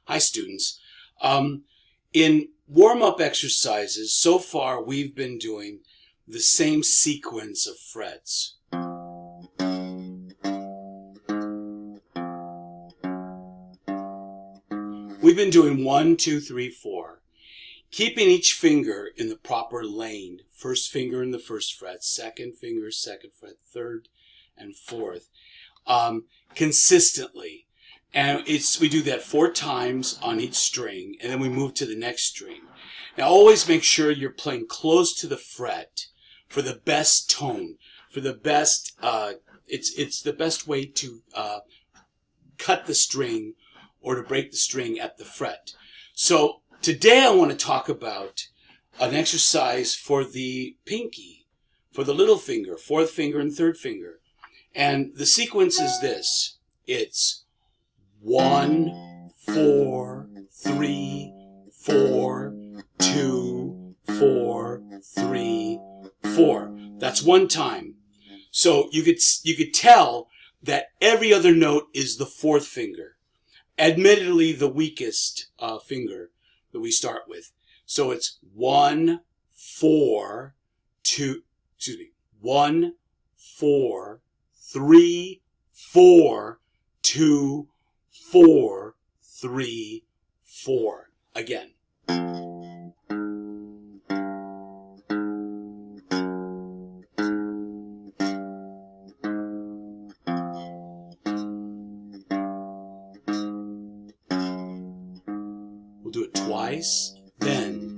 Hi, students. In warm-up exercises, so far we've been doing the same sequence of frets. We've been doing 1, 2, 3, 4, keeping each finger in the proper lane. First finger in the first fret, second finger, second fret, third and fourth, consistently. And we do that 4 times on each string, and then we move to the next string. Now always make sure you're playing close to the fret for the best tone, for the best, it's the best way to cut the string or to break the string at the fret. So today I want to talk about an exercise for the pinky, for the little finger, fourth finger and third finger. And the sequence is this. It's 1, 4, 3, 4, 2, 4, 3, 4. That's 1 time. So you could tell that every other note is the fourth finger. Admittedly, the weakest finger that we start with. So it's 1, 4, 1, 4, 3, 4, 2, 4, 3, 4. Again. We'll do it twice, then.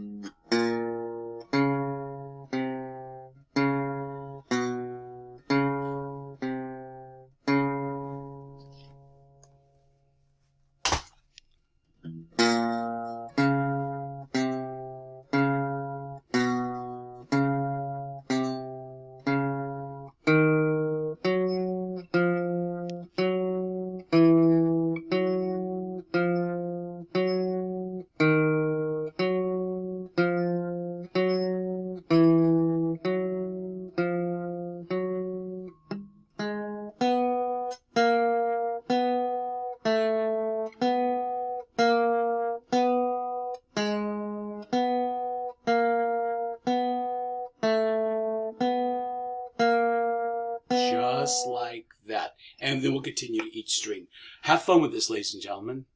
Just like that. And then we'll continue to each string. Have fun with this, ladies and gentlemen.